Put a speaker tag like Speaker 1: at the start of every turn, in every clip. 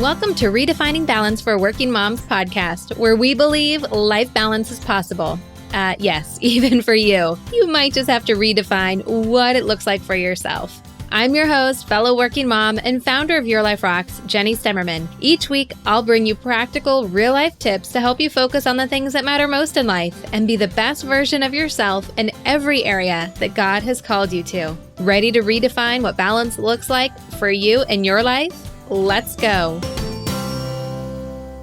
Speaker 1: Welcome to Redefining Balance for Working Moms podcast, where we believe life balance is possible. Yes, even for you. You might just have to redefine what it looks like for yourself. I'm your host, fellow working mom, and founder of Your Life Rocks, Jenny Stemmerman. Each week, I'll bring you practical, real-life tips to help you focus on the things that matter most in life and be the best version of yourself in every area that God has called you to. Ready to redefine what balance looks like for you and your life? Let's go.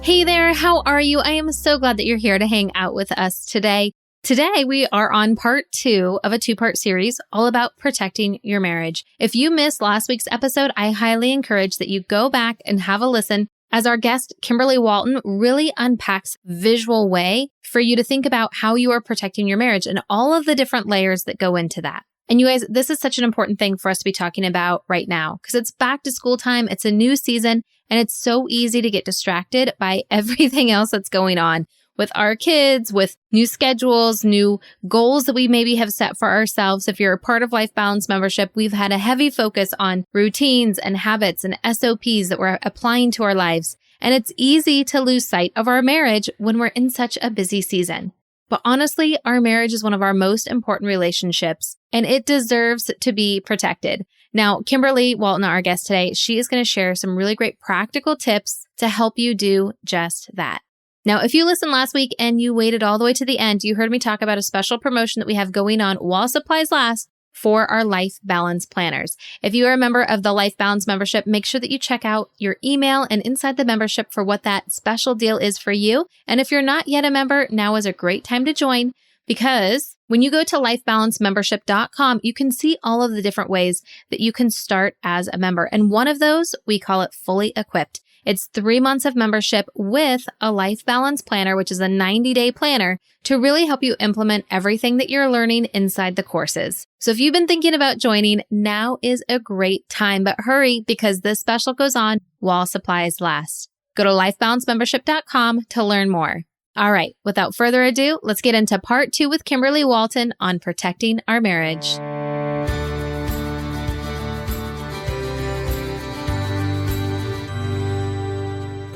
Speaker 1: Hey there, how are you? I am so glad that you're here to hang out with us today. Today, we are on part 2 of a 2-part series all about protecting your marriage. If you missed last week's episode, I highly encourage that you go back and have a listen as our guest, Kimberly Walton, really unpacks a visual way for you to think about how you are protecting your marriage and all of the different layers that go into that. And you guys, this is such an important thing for us to be talking about right now because it's back to school time. It's a new season and it's so easy to get distracted by everything else that's going on with our kids, with new schedules, new goals that we maybe have set for ourselves. If you're a part of Life Balance membership, we've had a heavy focus on routines and habits and SOPs that we're applying to our lives. And it's easy to lose sight of our marriage when we're in such a busy season. But honestly, our marriage is one of our most important relationships, and it deserves to be protected. Now, Kimberly Walton, our guest today, she is going to share some really great practical tips to help you do just that. Now, if you listened last week and you waited all the way to the end, you heard me talk about a special promotion that we have going on while supplies last for our Life Balance planners. If you are a member of the Life Balance membership, make sure that you check out your email and inside the membership for what that special deal is for you. And if you're not yet a member, now is a great time to join because when you go to lifebalancemembership.com, you can see all of the different ways that you can start as a member. And one of those, we call it Fully Equipped. It's 3 months of membership with a Life Balance planner, which is a 90-day planner to really help you implement everything that you're learning inside the courses. So if you've been thinking about joining, now is a great time, but hurry because this special goes on while supplies last. Go to lifebalancemembership.com to learn more. All right, without further ado, let's get into part 2 with Kimberly Walton on protecting our marriage.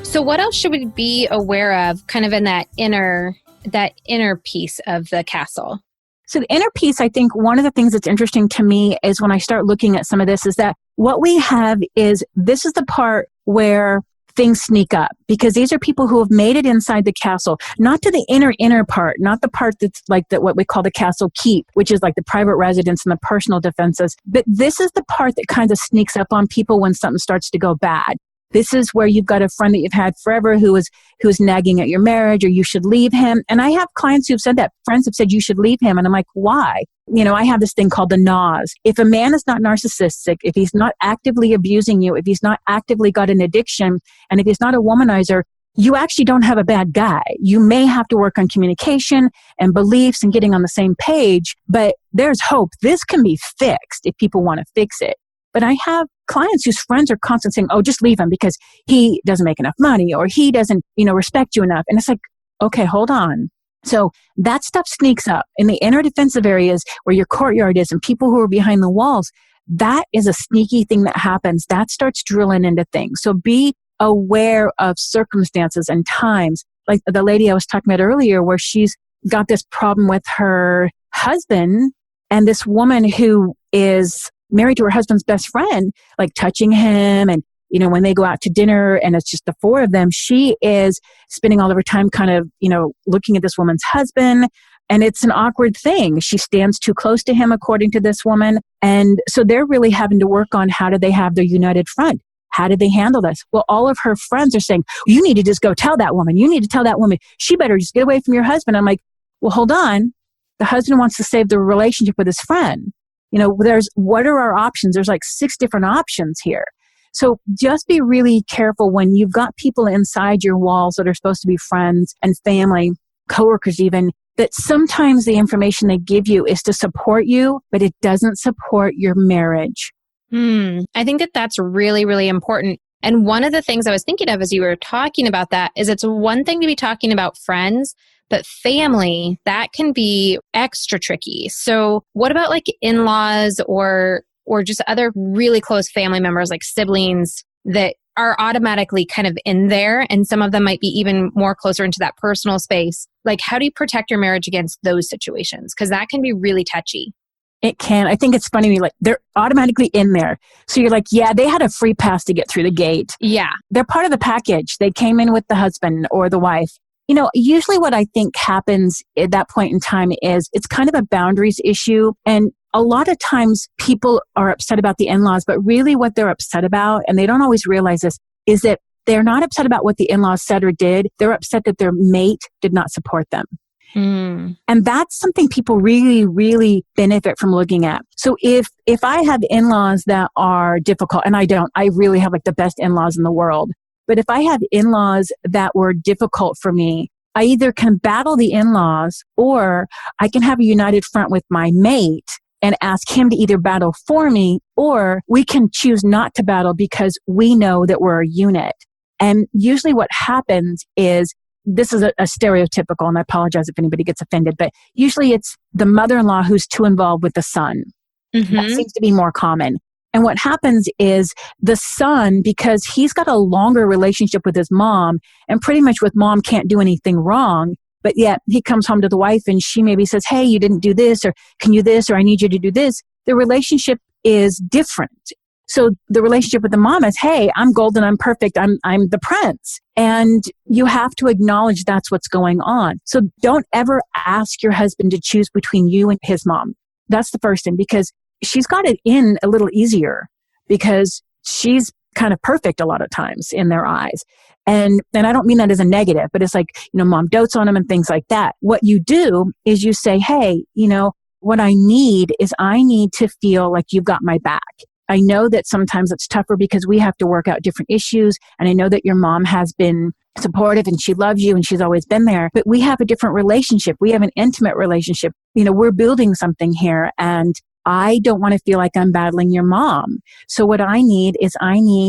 Speaker 1: So what else should we be aware of kind of in that inner piece of the castle?
Speaker 2: So the inner piece, I think one of the things that's interesting to me is when I start looking at some of this is that what we have is this is the part where things sneak up because these are people who have made it inside the castle, not to the inner part, not the part that's like what we call the castle keep, which is like the private residence and the personal defenses. But this is the part that kind of sneaks up on people when something starts to go bad. This is where you've got a friend that you've had forever who is nagging at your marriage or you should leave him. And I have clients who've said that. Friends have said you should leave him. And I'm like, why? I have this thing called the NAS. If a man is not narcissistic, if he's not actively abusing you, if he's not actively got an addiction, and if he's not a womanizer, you actually don't have a bad guy. You may have to work on communication and beliefs and getting on the same page, but there's hope. This can be fixed if people want to fix it. But I have clients whose friends are constantly saying, oh, just leave him because he doesn't make enough money or he doesn't, respect you enough. And it's like, okay, hold on. So that stuff sneaks up in the inner defensive areas where your courtyard is and people who are behind the walls. That is a sneaky thing that happens. That starts drilling into things. So be aware of circumstances and times. Like the lady I was talking about earlier where she's got this problem with her husband and this woman who is married to her husband's best friend, like touching him. And, when they go out to dinner and it's just the 4 of them, she is spending all of her time kind of, looking at this woman's husband. And it's an awkward thing. She stands too close to him, according to this woman. And so they're really having to work on how do they have their united front? How did they handle this? Well, all of her friends are saying, you need to just go tell that woman. You need to tell that woman. She better just get away from your husband. I'm like, well, hold on. The husband wants to save the relationship with his friend. What are our options? There's like 6 different options here. So just be really careful when you've got people inside your walls that are supposed to be friends and family, coworkers even, that sometimes the information they give you is to support you, but it doesn't support your marriage.
Speaker 1: I think that that's really, really important. And one of the things I was thinking of as you were talking about that is it's one thing to be talking about friends, but family, that can be extra tricky. So what about like in-laws or just other really close family members like siblings that are automatically kind of in there, and some of them might be even more closer into that personal space. Like, how do you protect your marriage against those situations? Because that can be really touchy.
Speaker 2: It can. I think it's funny, like they're automatically in there. So you're like, yeah, they had a free pass to get through the gate.
Speaker 1: Yeah.
Speaker 2: They're part of the package. They came in with the husband or the wife. Usually what I think happens at that point in time is it's kind of a boundaries issue. And a lot of times people are upset about the in-laws, but really what they're upset about, and they don't always realize this, is that they're not upset about what the in-laws said or did. They're upset that their mate did not support them. And that's something people really, really benefit from looking at. So if I have in-laws that are difficult, and I really have like the best in-laws in the world. But if I have in-laws that were difficult for me, I either can battle the in-laws or I can have a united front with my mate and ask him to either battle for me, or we can choose not to battle because we know that we're a unit. And usually what happens is, this is a stereotypical, and I apologize if anybody gets offended, but usually it's the mother-in-law who's too involved with the son. That seems to be more common. And what happens is the son, because he's got a longer relationship with his mom, and pretty much with mom can't do anything wrong, but yet he comes home to the wife and she maybe says, hey, you didn't do this, or can you this, or I need you to do this. The relationship is different. So the relationship with the mom is, hey, I'm golden, I'm perfect, I'm the prince. And you have to acknowledge that's what's going on. So don't ever ask your husband to choose between you and his mom. That's the first thing, because she's got it in a little easier because she's kind of perfect a lot of times in their eyes. And I don't mean that as a negative, but it's like, mom dotes on him and things like that. What you do is you say, hey, what I need to feel like you've got my back. I know that sometimes it's tougher because we have to work out different issues. And I know that your mom has been supportive and she loves you and she's always been there, but we have a different relationship. We have an intimate relationship. We're building something here, and I don't want to feel like I'm battling your mom. So what I need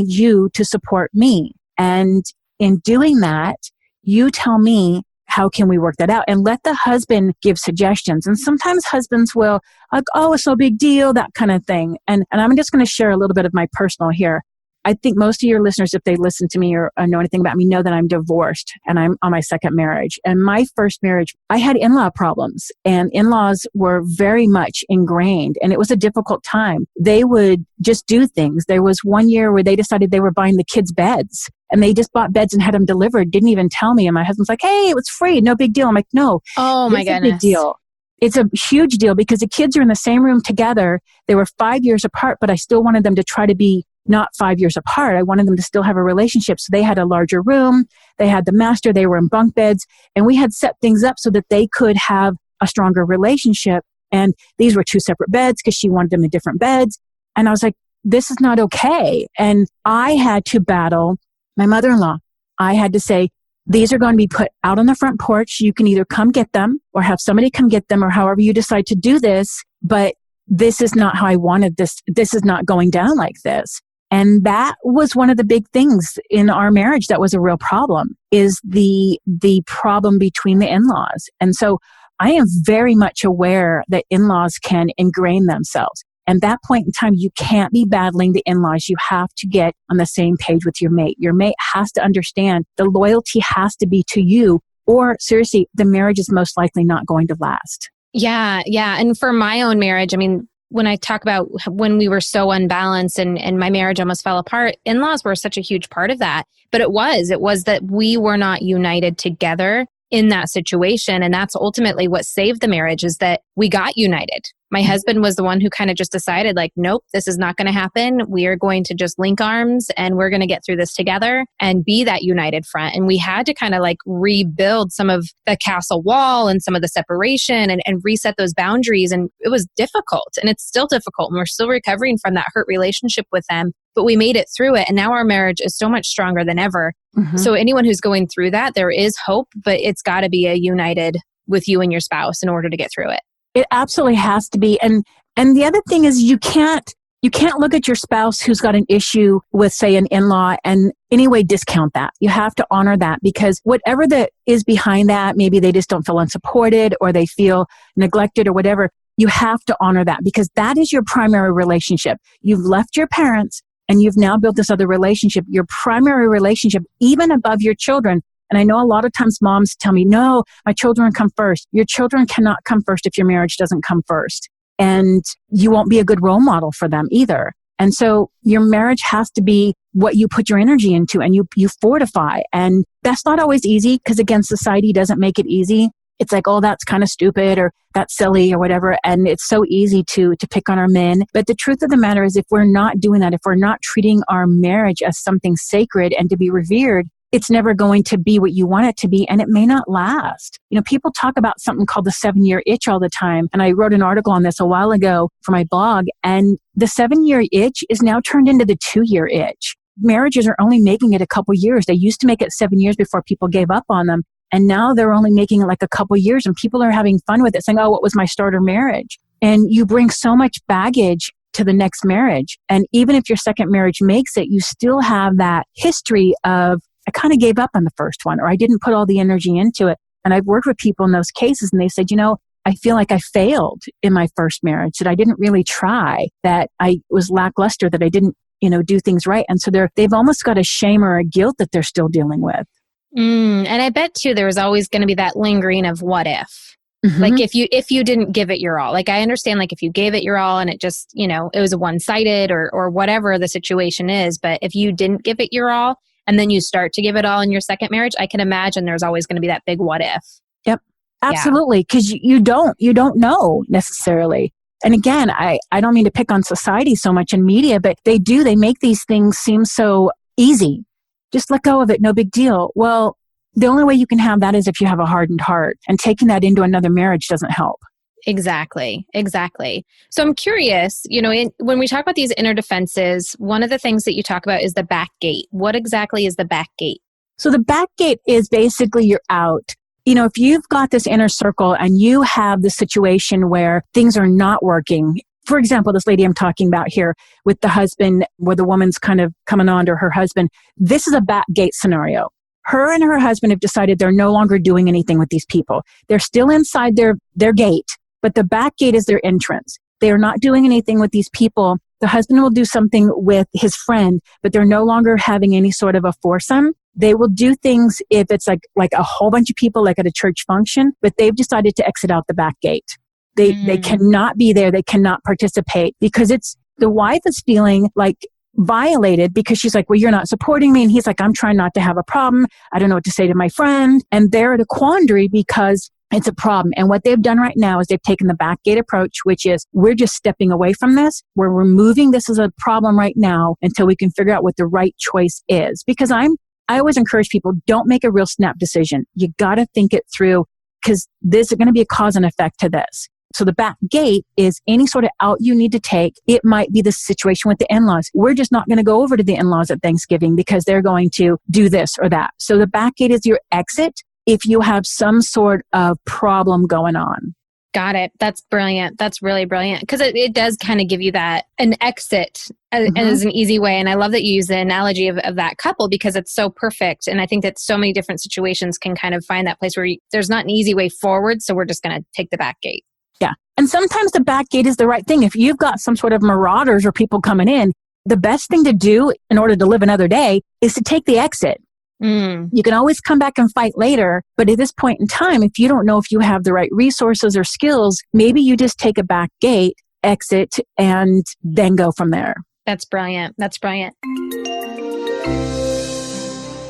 Speaker 2: you to support me. And in doing that, you tell me, how can we work that out? And let the husband give suggestions. And sometimes husbands will, like, oh, it's no big deal, that kind of thing. And I'm just going to share a little bit of my personal here. I think most of your listeners, if they listen to me or know anything about me, know that I'm divorced and I'm on my second marriage. And my first marriage, I had in-law problems, and in-laws were very much ingrained, and it was a difficult time. They would just do things. There was one year where they decided they were buying the kids' beds, and they just bought beds and had them delivered, didn't even tell me. And my husband's like, hey, it was free, no big deal. I'm like, no.
Speaker 1: Oh my goodness.
Speaker 2: It's a big deal. It's a huge deal because the kids are in the same room together. They were 5 years apart, but I still wanted them to try to be not 5 years apart. I wanted them to still have a relationship. So they had a larger room. They had the master. They were in bunk beds. And we had set things up so that they could have a stronger relationship. And these were two separate beds because she wanted them in different beds. And I was like, this is not okay. And I had to battle my mother-in-law. I had to say, these are going to be put out on the front porch. You can either come get them or have somebody come get them, or however you decide to do this. But this is not how I wanted this. This is not going down like this. And that was one of the big things in our marriage that was a real problem, is the problem between the in-laws. And so I am very much aware that in-laws can ingrain themselves. And that point in time, you can't be battling the in-laws. You have to get on the same page with your mate. Your mate has to understand the loyalty has to be to you, or seriously, the marriage is most likely not going to last.
Speaker 1: Yeah. And for my own marriage, I mean, when I talk about when we were so unbalanced and my marriage almost fell apart, in-laws were such a huge part of that. But it was that we were not united together in that situation. And that's ultimately what saved the marriage, is that we got united. My husband was the one who kind of just decided, like, nope, this is not going to happen. We are going to just link arms and we're going to get through this together and be that united front. And we had to kind of like rebuild some of the castle wall and some of the separation and reset those boundaries. And it was difficult, and it's still difficult. And we're still recovering from that hurt relationship with them, but we made it through it. And now our marriage is so much stronger than ever. Mm-hmm. So anyone who's going through that, there is hope, but it's got to be a united with you and your spouse in order to get through it.
Speaker 2: It absolutely has to be. And the other thing is you can't look at your spouse who's got an issue with, say, an in-law and anyway discount that. You have to honor that, because whatever that is behind that, maybe they just don't feel unsupported or they feel neglected or whatever, you have to honor that, because that is your primary relationship. You've left your parents and you've now built this other relationship, your primary relationship, even above your children. And I know a lot of times moms tell me, no, my children come first. Your children cannot come first if your marriage doesn't come first. And you won't be a good role model for them either. And so your marriage has to be what you put your energy into and you fortify. And that's not always easy because, again, society doesn't make it easy. It's like, oh, that's kind of stupid or that's silly or whatever. And it's so easy to pick on our men. But the truth of the matter is, if we're not doing that, if we're not treating our marriage as something sacred and to be revered, it's never going to be what you want it to be, and it may not last. You know, people talk about something called the 7-year itch all the time. And I wrote an article on this a while ago for my blog, and the 7-year itch is now turned into the 2-year itch. Marriages are only making it a couple years. They used to make it 7 years before people gave up on them. And now they're only making it like a couple years, and people are having fun with it, saying, oh, what was my starter marriage? And you bring so much baggage to the next marriage. And even if your second marriage makes it, you still have that history of, I kind of gave up on the first one, or I didn't put all the energy into it. And I've worked with people in those cases, and they said, you know, I feel like I failed in my first marriage, that I didn't really try, that I was lackluster, that I didn't, do things right. And so they've almost got a shame or a guilt that they're still dealing with.
Speaker 1: And I bet too, there was always going to be that lingering of what if. Mm-hmm. Like if you didn't give it your all. Like I understand, like if you gave it your all and it just, it was one-sided or whatever the situation is, but if you didn't give it your all and then you start to give it all in your second marriage, I can imagine there's always going to be that big what if.
Speaker 2: Yep. Absolutely. Because you don't know necessarily. And again, I don't mean to pick on society so much in media, but they make these things seem so easy. Just let go of it. No big deal. Well, the only way you can have that is if you have a hardened heart, and taking that into another marriage doesn't help.
Speaker 1: Exactly. So I'm curious, when we talk about these inner defenses, one of the things that you talk about is the back gate. What exactly is the back gate?
Speaker 2: So the back gate is basically you're out. If you've got this inner circle and you have the situation where things are not working, for example, this lady I'm talking about here with the husband, where the woman's kind of coming on to her husband, this is a back gate scenario. Her and her husband have decided they're no longer doing anything with these people. They're still inside their gate, but the back gate is their entrance. They are not doing anything with these people. The husband will do something with his friend, but they're no longer having any sort of a foursome. They will do things if it's like a whole bunch of people, like at a church function, but they've decided to exit out the back gate. They cannot be there. They cannot participate because the wife is feeling like violated because she's like, well, you're not supporting me. And he's like, I'm trying not to have a problem. I don't know what to say to my friend. And they're at a quandary because it's a problem. And what they've done right now is they've taken the back gate approach, which is we're just stepping away from this. We're removing this as a problem right now until we can figure out what the right choice is. Because I always encourage people, don't make a real snap decision. You got to think it through because there's going to be a cause and effect to this. So the back gate is any sort of out you need to take. It might be the situation with the in-laws. We're just not going to go over to the in-laws at Thanksgiving because they're going to do this or that. So the back gate is your exit if you have some sort of problem going on.
Speaker 1: Got it. That's brilliant. That's really brilliant because it does kind of give you an exit as an easy way. And I love that you use the analogy of that couple because it's so perfect. And I think that so many different situations can kind of find that place where there's not an easy way forward. So we're just going to take the back gate.
Speaker 2: Yeah. And sometimes the back gate is the right thing. If you've got some sort of marauders or people coming in, the best thing to do in order to live another day is to take the exit. You can always come back and fight later. But at this point in time, if you don't know if you have the right resources or skills, maybe you just take a back gate, exit, and then go from there.
Speaker 1: That's brilliant.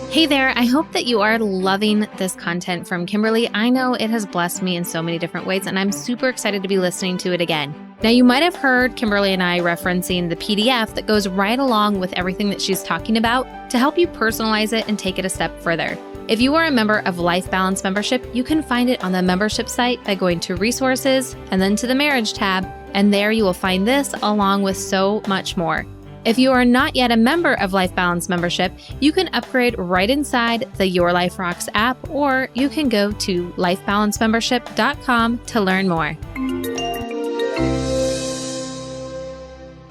Speaker 1: Hey there, I hope that you are loving this content from Kimberly. I know it has blessed me in so many different ways, and I'm super excited to be listening to it again. Now, you might have heard Kimberly and I referencing the PDF that goes right along with everything that she's talking about to help you personalize it and take it a step further. If you are a member of Life Balance Membership, you can find it on the membership site by going to Resources and then to the Marriage tab, and there you will find this along with so much more. If you are not yet a member of Life Balance Membership, you can upgrade right inside the Your Life Rocks app, or you can go to lifebalancemembership.com to learn more.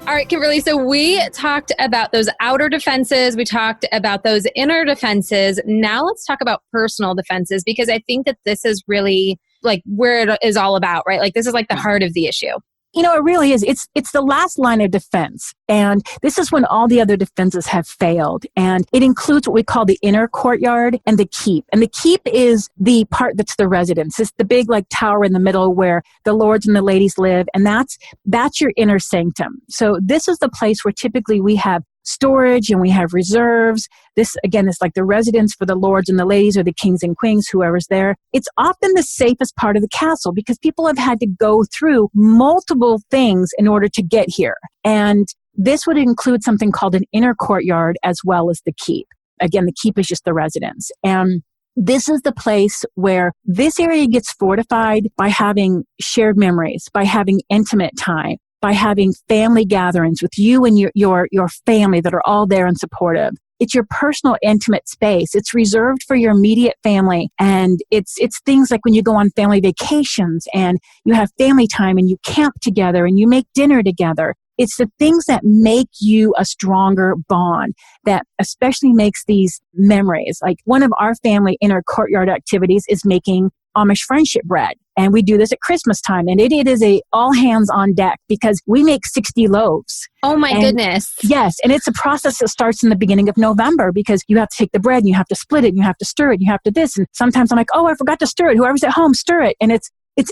Speaker 1: All right, Kimberly, so we talked about those outer defenses. We talked about those inner defenses. Now let's talk about personal defenses, because I think that this is really like where it is all about, right? Like this is like the heart of the issue.
Speaker 2: It really is. It's the last line of defense. And this is when all the other defenses have failed. And it includes what we call the inner courtyard and the keep. And the keep is the part that's the residence. It's the big like tower in the middle where the lords and the ladies live. And that's your inner sanctum. So this is the place where typically we have storage and we have reserves. This, again, is like the residence for the lords and the ladies or the kings and queens, whoever's there. It's often the safest part of the castle because people have had to go through multiple things in order to get here. And this would include something called an inner courtyard as well as the keep. Again, the keep is just the residence. And this is the place where this area gets fortified by having shared memories, by having intimate time, by having family gatherings with you and your family that are all there and supportive. It's your personal, intimate space. It's reserved for your immediate family. And it's things like when you go on family vacations and you have family time and you camp together and you make dinner together. It's the things that make you a stronger bond that especially makes these memories. Like one of our family inner courtyard activities is making Amish friendship bread. And we do this at Christmas time. And it is a all hands on deck because we make 60 loaves.
Speaker 1: Oh my goodness.
Speaker 2: Yes. And it's a process that starts in the beginning of November because you have to take the bread and you have to split it and you have to stir it and you have to this. And sometimes I'm like, oh, I forgot to stir it. Whoever's at home, stir it. And it's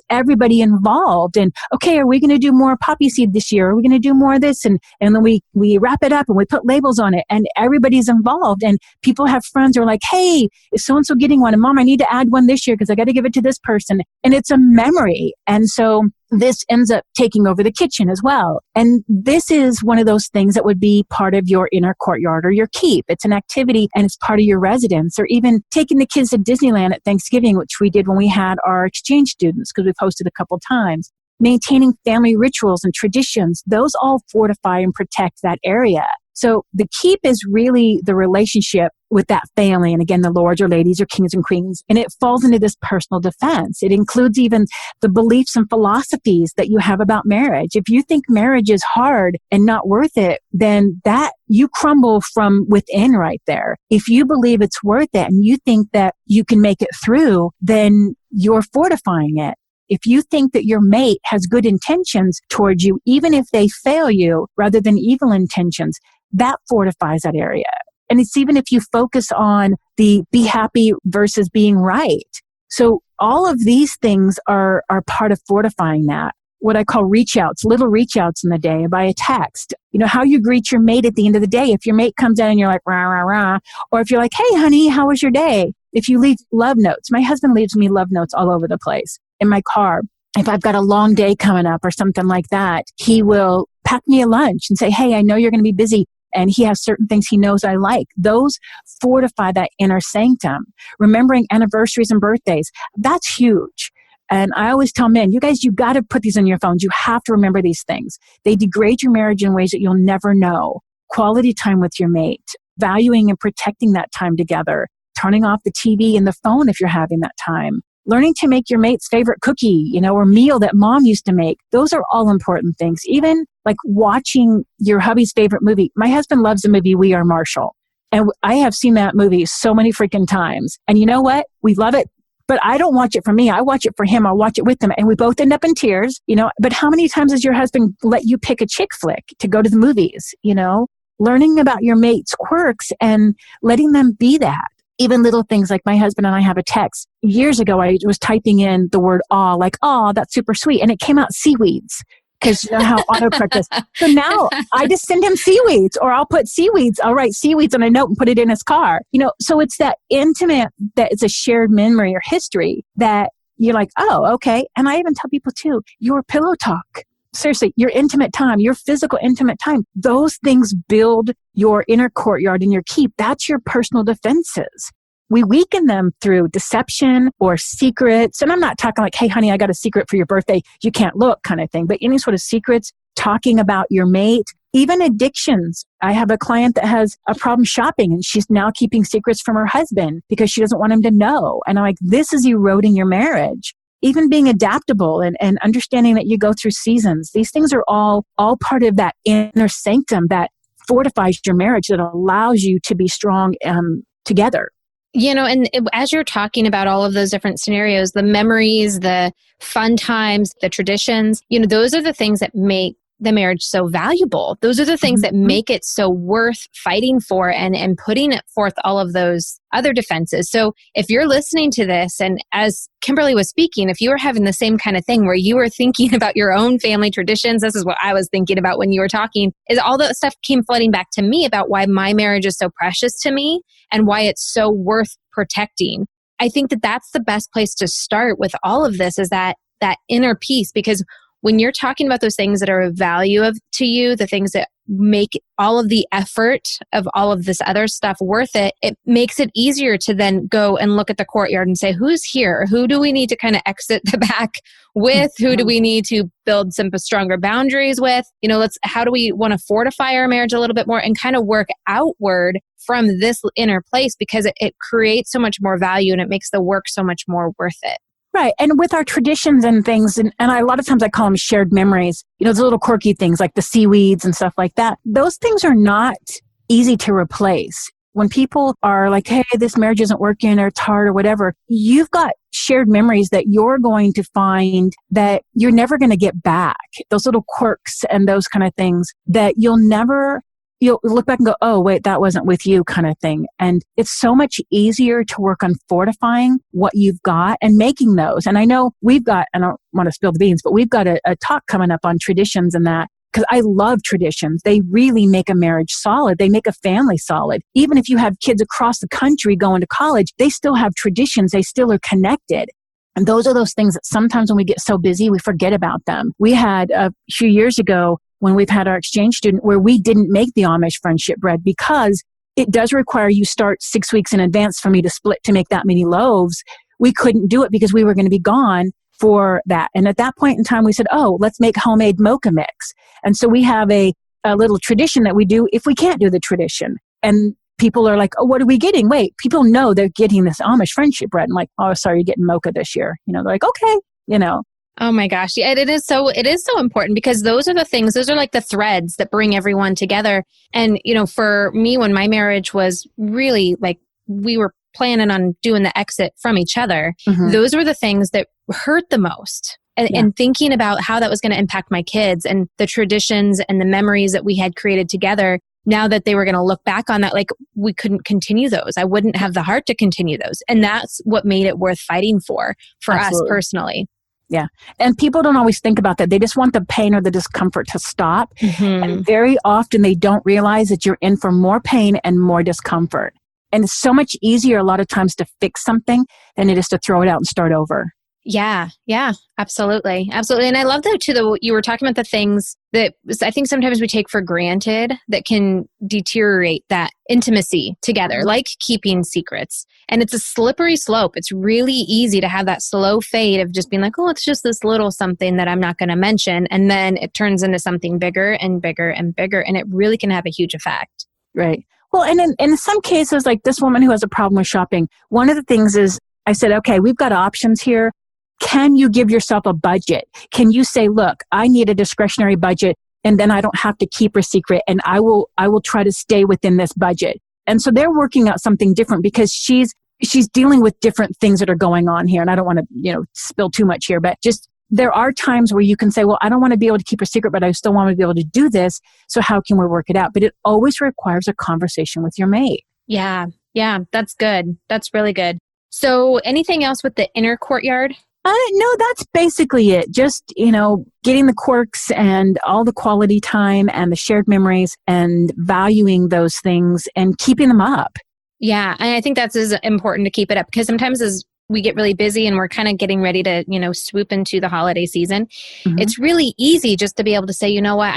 Speaker 2: everybody involved. And okay, are we going to do more poppy seed this year? Are we going to do more of this? And then we wrap it up and we put labels on it and everybody's involved. And people have friends who are like, hey, is so-and-so getting one? And mom, I need to add one this year because I got to give it to this person. And it's a memory. And so this ends up taking over the kitchen as well. And this is one of those things that would be part of your inner courtyard or your keep. It's an activity and it's part of your residence, or even taking the kids to Disneyland at Thanksgiving, which we did when we had our exchange students because we've hosted a couple times. Maintaining family rituals and traditions, those all fortify and protect that area. So the keep is really the relationship with that family. And again, the lords or ladies or kings and queens. And it falls into this personal defense. It includes even the beliefs and philosophies that you have about marriage. If you think marriage is hard and not worth it, then that you crumble from within right there. If you believe it's worth it and you think that you can make it through, then you're fortifying it. If you think that your mate has good intentions towards you, even if they fail you rather than evil intentions, that fortifies that area. And it's even if you focus on the be happy versus being right. So all of these things are part of fortifying that. What I call reach outs, little reach outs in the day by a text. You know, how you greet your mate at the end of the day. If your mate comes in and you're like, rah, rah, rah. Or if you're like, hey, honey, how was your day? If you leave love notes, my husband leaves me love notes all over the place in my car. If I've got a long day coming up or something like that, he will pack me a lunch and say, hey, I know you're going to be busy. And he has certain things he knows I like. Those fortify that inner sanctum. Remembering anniversaries and birthdays, that's huge. And I always tell men, you guys, you got to put these on your phones. You have to remember these things. They degrade your marriage in ways that you'll never know. Quality time with your mate, valuing and protecting that time together, turning off the TV and the phone if you're having that time. Learning to make your mate's favorite cookie, or meal that mom used to make. Those are all important things. Even like watching your hubby's favorite movie. My husband loves the movie We Are Marshall. And I have seen that movie so many freaking times. And you know what? We love it. But I don't watch it for me. I watch it for him. I watch it with him. And we both end up in tears, But how many times has your husband let you pick a chick flick to go to the movies, Learning about your mate's quirks and letting them be that. Even little things like my husband and I have a text. Years ago, I was typing in the word aw, like, aw, that's super sweet. And it came out seaweeds because you know how autocorrect is. So now I just send him seaweeds, or I'll put seaweeds. I'll write seaweeds on a note and put it in his car. So it's that intimate, that it's a shared memory or history that you're like, oh, okay. And I even tell people too, your pillow talk. Seriously, your intimate time, your physical intimate time, those things build your inner courtyard and your keep. That's your personal defenses. We weaken them through deception or secrets. And I'm not talking like, hey, honey, I got a secret for your birthday. You can't look kind of thing. But any sort of secrets, talking about your mate, even addictions. I have a client that has a problem shopping and she's now keeping secrets from her husband because she doesn't want him to know. And I'm like, this is eroding your marriage. Even being adaptable and understanding that you go through seasons. These things are all part of that inner sanctum that fortifies your marriage, that allows you to be strong together.
Speaker 1: And as you're talking about all of those different scenarios, the memories, the fun times, the traditions, those are the things that make the marriage so valuable. Those are the things that make it so worth fighting for and putting forth all of those other defenses. So if you're listening to this, and as Kimberly was speaking, if you were having the same kind of thing where you were thinking about your own family traditions, this is what I was thinking about when you were talking, is all that stuff came flooding back to me about why my marriage is so precious to me and why it's so worth protecting. I think that that's the best place to start with all of this, is that inner peace, because when you're talking about those things that are of value to you, the things that make all of the effort of all of this other stuff worth it, it makes it easier to then go and look at the courtyard and say, who's here? Who do we need to kind of exit the back with? Who do we need to build some stronger boundaries with? How do we want to fortify our marriage a little bit more and kind of work outward from this inner place, because it creates so much more value and it makes the work so much more worth it.
Speaker 2: Right. And with our traditions and things, and a lot of times I call them shared memories, those little quirky things like the seaweeds and stuff like that. Those things are not easy to replace. When people are like, hey, this marriage isn't working or it's hard or whatever, you've got shared memories that you're going to find that you're never going to get back. Those little quirks and those kind of things that you'll look back and go, oh, wait, that wasn't with you kind of thing. And it's so much easier to work on fortifying what you've got and making those. And I know we've got, I don't want to spill the beans, but we've got a talk coming up on traditions and that, because I love traditions. They really make a marriage solid. They make a family solid. Even if you have kids across the country going to college, they still have traditions. They still are connected. And those are those things that sometimes when we get so busy, we forget about them. We had a few years ago, when we've had our exchange student, where we didn't make the Amish friendship bread because it does require you start 6 weeks in advance for me to split to make that many loaves. We couldn't do it because we were going to be gone for that. And at that point in time, we said, oh, let's make homemade mocha mix. And so we have a little tradition that we do if we can't do the tradition. And people are like, oh, what are we getting? Wait, people know they're getting this Amish friendship bread. I'm like, oh, sorry, you're getting mocha this year. They're like, okay,
Speaker 1: Oh my gosh. Yeah, it is so important, because those are the things, those are like the threads that bring everyone together. And, for me, when my marriage was really like, we were planning on doing the exit from each other, those were the things that hurt the most. And thinking about how that was going to impact my kids and the traditions and the memories that we had created together, now that they were going to look back on that, like we couldn't continue those. I wouldn't have the heart to continue those. And that's what made it worth fighting for
Speaker 2: Absolutely.
Speaker 1: us personally.
Speaker 2: Yeah. And people don't always think about that. They just want the pain or the discomfort to stop. And very often they don't realize that you're in for more pain and more discomfort. And it's so much easier a lot of times to fix something than it is to throw it out and start over.
Speaker 1: Yeah, absolutely. Absolutely. And I love that too, that you were talking about the things that I think sometimes we take for granted that can deteriorate that intimacy together, like keeping secrets. And it's a slippery slope. It's really easy to have that slow fade of just being like, oh, it's just this little something that I'm not going to mention. And then it turns into something bigger and bigger and bigger. And it really can have a huge effect.
Speaker 2: Right. Well, and in some cases, like this woman who has a problem with shopping, one of the things is I said, okay, we've got options here. Can you give yourself a budget? Can you say, look, I need a discretionary budget and then I don't have to keep a secret and I will try to stay within this budget. And so they're working out something different because she's dealing with different things that are going on here. And I don't want to, spill too much here, but just there are times where you can say, well, I don't want to be able to keep a secret, but I still want to be able to do this. So how can we work it out? But it always requires a conversation with your mate.
Speaker 1: Yeah, that's good. That's really good. So anything else with the inner courtyard?
Speaker 2: No, that's basically it. Just, getting the quirks and all the quality time and the shared memories and valuing those things and keeping them up.
Speaker 1: Yeah. And I think that's as important to keep it up, because sometimes as we get really busy and we're kind of getting ready to, swoop into the holiday season, it's really easy just to be able to say, you know what,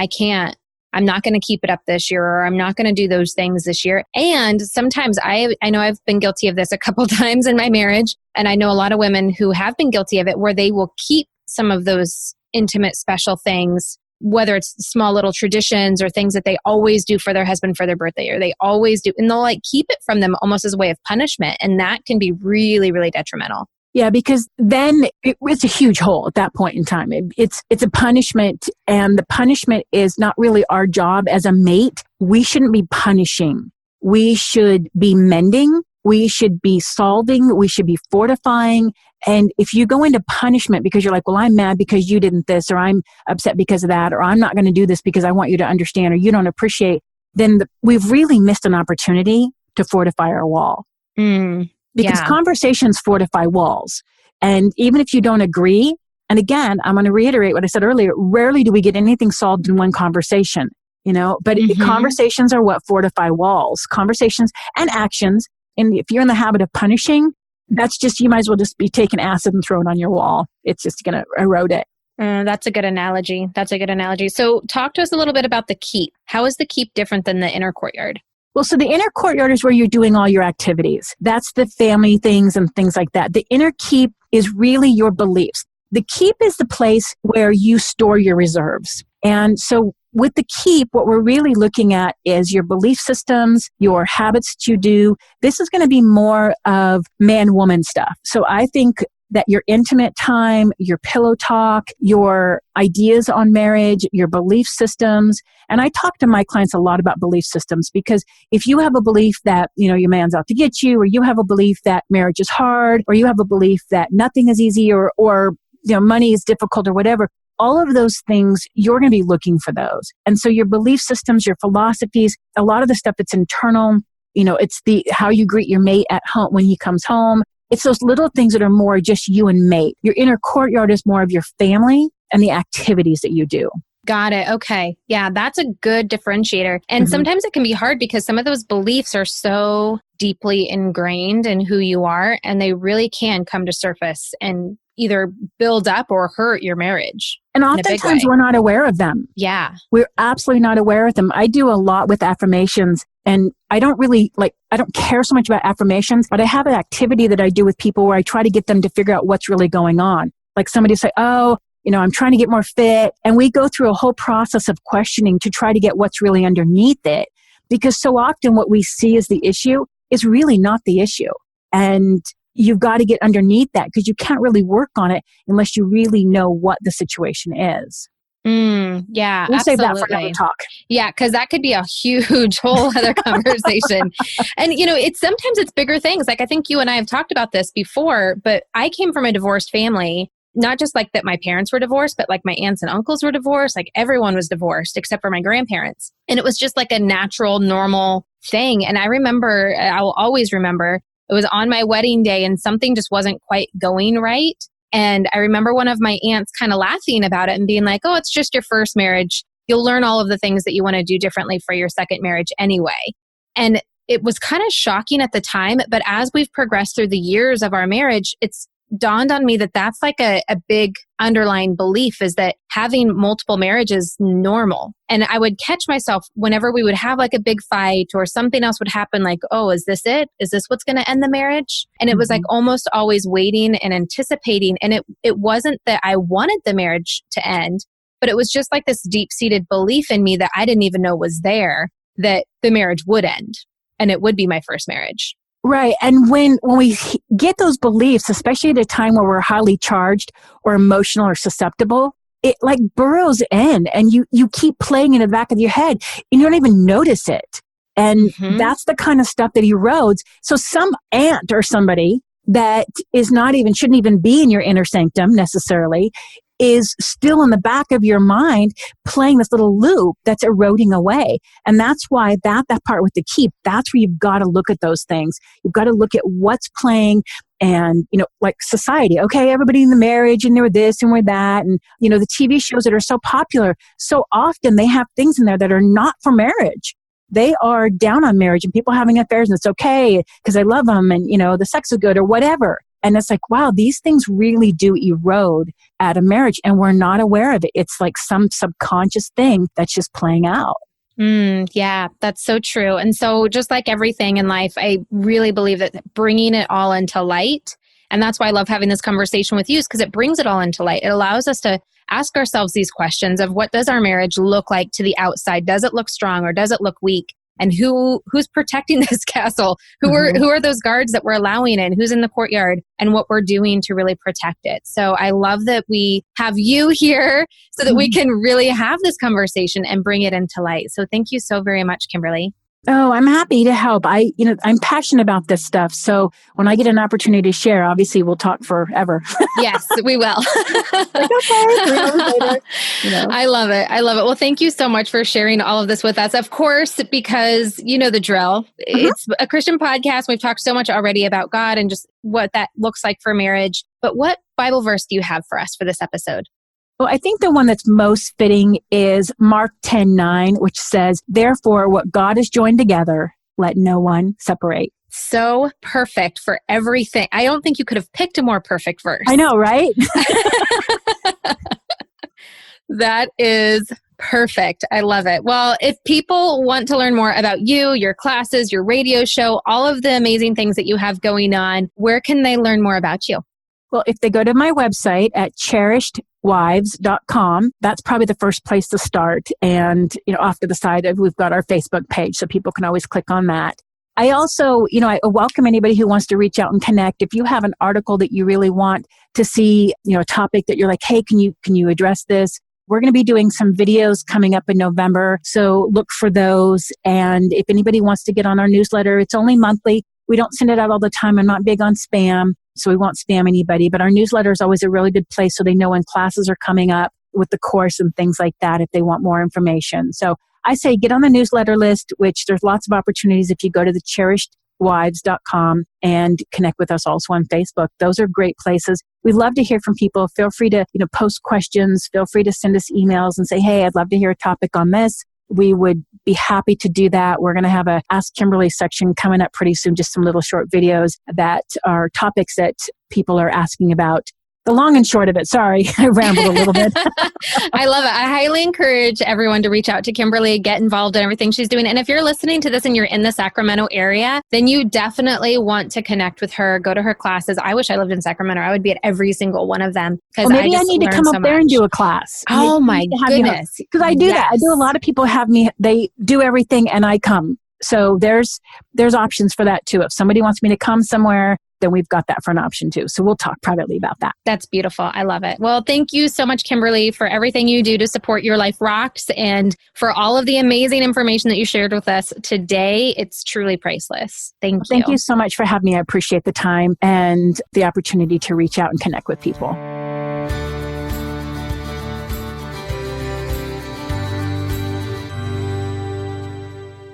Speaker 1: I'm not going to keep it up this year, or I'm not going to do those things this year. And sometimes I know I've been guilty of this a couple times in my marriage. And I know a lot of women who have been guilty of it, where they will keep some of those intimate, special things, whether it's small little traditions or things that they always do for their husband for their birthday, or they always do. And they'll keep it from them almost as a way of punishment. And that can be really, really detrimental.
Speaker 2: Yeah, because then it's a huge hole at that point in time. It's a punishment, and the punishment is not really our job as a mate. We shouldn't be punishing. We should be mending. We should be solving. We should be fortifying. And if you go into punishment because you're like, well, I'm mad because you didn't this, or I'm upset because of that, or I'm not going to do this because I want you to understand, or you don't appreciate, then we've really missed an opportunity to fortify our wall. Because conversations fortify walls. And even if you don't agree, and again, I'm going to reiterate what I said earlier, rarely do we get anything solved in one conversation, but conversations are what fortify walls, conversations and actions. And if you're in the habit of punishing, that's just, you might as well just be taking acid and throwing it on your wall. It's just going to erode it.
Speaker 1: That's a good analogy. So talk to us a little bit about the keep. How is the keep different than the inner courtyard?
Speaker 2: Well, so the inner courtyard is where you're doing all your activities. That's the family things and things like that. The inner keep is really your beliefs. The keep is the place where you store your reserves. And so with the keep, what we're really looking at is your belief systems, your habits that you do. This is going to be more of man-woman stuff. So I think that your intimate time, your pillow talk, your ideas on marriage, your belief systems. And I talk to my clients a lot about belief systems, because if you have a belief that, your man's out to get you, or you have a belief that marriage is hard, or you have a belief that nothing is easy, or money is difficult, or whatever, all of those things, you're going to be looking for those. And so your belief systems, your philosophies, a lot of the stuff that's internal, it's how you greet your mate at home when he comes home. It's those little things that are more just you and mate. Your inner courtyard is more of your family and the activities that you do.
Speaker 1: Got it. Okay. Yeah, that's a good differentiator. And sometimes it can be hard because some of those beliefs are so deeply ingrained in who you are, and they really can come to surface and either build up or hurt your marriage.
Speaker 2: And oftentimes we're not aware of them.
Speaker 1: Yeah.
Speaker 2: We're absolutely not aware of them. I do a lot with affirmations, and I don't care so much about affirmations, but I have an activity that I do with people where I try to get them to figure out what's really going on. Like somebody say, I'm trying to get more fit. And we go through a whole process of questioning to try to get what's really underneath it. Because so often what we see as the issue is really not the issue. And you've got to get underneath that, because you can't really work on it unless you really know what the situation is.
Speaker 1: Yeah,
Speaker 2: we'll
Speaker 1: absolutely.
Speaker 2: Save that for another talk.
Speaker 1: Yeah, because that could be a huge whole other conversation. And, sometimes it's bigger things. Like I think you and I have talked about this before, but I came from a divorced family. Not just like that my parents were divorced, but like my aunts and uncles were divorced. Like everyone was divorced except for my grandparents. And it was just like a natural, normal thing. And I will always remember, it was on my wedding day and something just wasn't quite going right. And I remember one of my aunts kind of laughing about it and being like, oh, it's just your first marriage. You'll learn all of the things that you want to do differently for your second marriage anyway. And it was kind of shocking at the time. But as we've progressed through the years of our marriage, it's dawned on me that that's like a big underlying belief, is that having multiple marriages is normal. And I would catch myself whenever we would have like a big fight or something else would happen, like, oh, is this it? Is this what's going to end the marriage? And it was like almost always waiting and anticipating. And it wasn't that I wanted the marriage to end, but it was just like this deep-seated belief in me that I didn't even know was there, that the marriage would end and it would be my first marriage.
Speaker 2: Right. And when we get those beliefs, especially at a time where we're highly charged or emotional or susceptible, it like burrows in, and you keep playing in the back of your head and you don't even notice it. And that's the kind of stuff that erodes. So some aunt or somebody that shouldn't even be in your inner sanctum necessarily is still in the back of your mind playing this little loop that's eroding away. And that's why that part with the keep, that's where you've got to look at those things. You've got to look at what's playing, and, like society. Okay, everybody in the marriage, and we're this and we're that. And, the TV shows that are so popular, so often they have things in there that are not for marriage. They are down on marriage and people having affairs, and it's okay because I love them, and, the sex is good or whatever. And it's like, wow, these things really do erode at a marriage, and we're not aware of it. It's like some subconscious thing that's just playing out.
Speaker 1: Yeah, that's so true. And so just like everything in life, I really believe that bringing it all into light, and that's why I love having this conversation with you, is because it brings it all into light. It allows us to ask ourselves these questions of, what does our marriage look like to the outside? Does it look strong or does it look weak? And who's protecting this castle? Who are those guards that we're allowing in? Who's in the courtyard? And what we're doing to really protect it. So I love that we have you here so that we can really have this conversation and bring it into light. So thank you so very much, Kimberly.
Speaker 2: Oh, I'm happy to help. I'm passionate about this stuff. So when I get an opportunity to share, obviously we'll talk forever.
Speaker 1: Yes, we will.
Speaker 2: Like, okay, 3 hours later,
Speaker 1: I love it. I love it. Well, thank you so much for sharing all of this with us. Of course, because you know the drill. It's a Christian podcast. We've talked so much already about God and just what that looks like for marriage. But what Bible verse do you have for us for this episode?
Speaker 2: Well, I think the one that's most fitting is Mark 10:9, which says, "Therefore, what God has joined together, let no one separate."
Speaker 1: So perfect for everything. I don't think you could have picked a more perfect verse.
Speaker 2: I know, right?
Speaker 1: That is perfect. I love it. Well, if people want to learn more about you, your classes, your radio show, all of the amazing things that you have going on, where can they learn more about you?
Speaker 2: Well, if they go to my website at cherishedwives.com, that's probably the first place to start. And, off to the side, we've got our Facebook page, so people can always click on that. I also, I welcome anybody who wants to reach out and connect. If you have an article that you really want to see, a topic that you're like, hey, can you address this? We're going to be doing some videos coming up in November, so look for those. And if anybody wants to get on our newsletter, it's only monthly. We don't send it out all the time. I'm not big on spam, so we won't spam anybody. But our newsletter is always a really good place so they know when classes are coming up with the course and things like that if they want more information. So I say get on the newsletter list, which there's lots of opportunities if you go to the cherishedwives.com and connect with us also on Facebook. Those are great places. We love to hear from people. Feel free to post questions. Feel free to send us emails and say, hey, I'd love to hear a topic on this. We would be happy to do that. We're going to have a Ask Kimberly section coming up pretty soon, just some little short videos that are topics that people are asking about. The long and short of it, sorry, I rambled a little bit.
Speaker 1: I love it. I highly encourage everyone to reach out to Kimberly, get involved in everything she's doing. And if you're listening to this and you're in the Sacramento area, then you definitely want to connect with her, go to her classes. I wish I lived in Sacramento. I would be at every single one of them.
Speaker 2: Well, maybe I need to come up there and do a class.
Speaker 1: Oh my goodness.
Speaker 2: Because I do that. I do a lot of people have me, they do everything and I come. So there's options for that too. If somebody wants me to come somewhere, then we've got that for an option too. So we'll talk privately about that.
Speaker 1: That's beautiful. I love it. Well, thank you so much, Kimberly, for everything you do to support Your Life Rocks and for all of the amazing information that you shared with us today. It's truly priceless. Thank you.
Speaker 2: Thank you so much for having me. I appreciate the time and the opportunity to reach out and connect with people.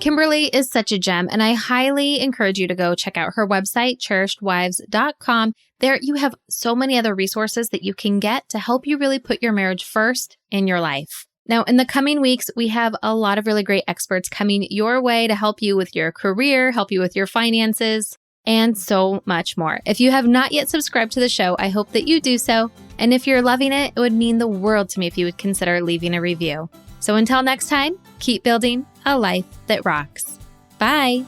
Speaker 1: Kimberly is such a gem, and I highly encourage you to go check out her website, cherishedwives.com. There you have so many other resources that you can get to help you really put your marriage first in your life. Now, in the coming weeks, we have a lot of really great experts coming your way to help you with your career, help you with your finances, and so much more. If you have not yet subscribed to the show, I hope that you do so. And if you're loving it, it would mean the world to me if you would consider leaving a review. So until next time, keep building a life that rocks. Bye.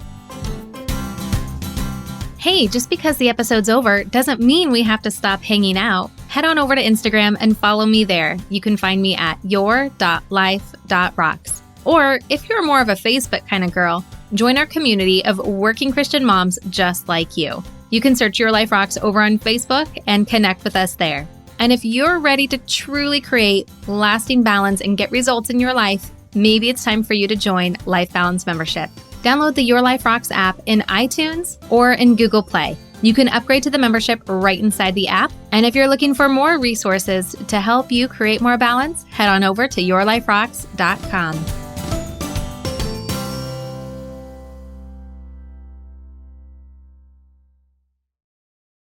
Speaker 1: Hey, just because the episode's over doesn't mean we have to stop hanging out. Head on over to Instagram and follow me there. You can find me at your.life.rocks. Or if you're more of a Facebook kind of girl, join our community of working Christian moms just like you. You can search Your Life Rocks over on Facebook and connect with us there. And if you're ready to truly create lasting balance and get results in your life, maybe it's time for you to join Life Balance Membership. Download the Your Life Rocks app in iTunes or in Google Play. You can upgrade to the membership right inside the app. And if you're looking for more resources to help you create more balance, head on over to yourliferocks.com.